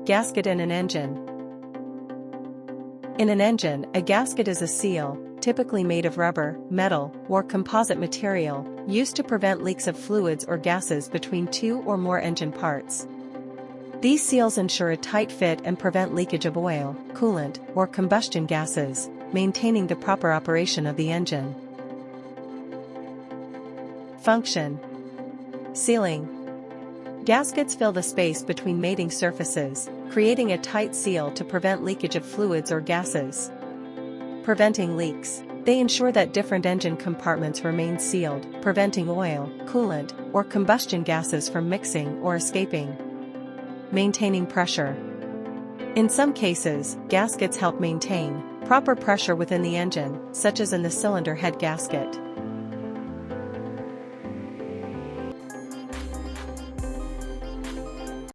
Gasket in an engine. In an engine, a gasket is a seal, typically made of rubber, metal, or composite material, used to prevent leaks of fluids or gases between two or more engine parts. These seals ensure a tight fit and prevent leakage of oil, coolant, or combustion gases, maintaining the proper operation of the engine. Function: sealing. Gaskets fill the space between mating surfaces, creating a tight seal to prevent leakage of fluids or gases. Preventing leaks. They ensure that different engine compartments remain sealed, preventing oil, coolant, or combustion gases from mixing or escaping. Maintaining pressure. In some cases, gaskets help maintain proper pressure within the engine, such as in the cylinder head gasket.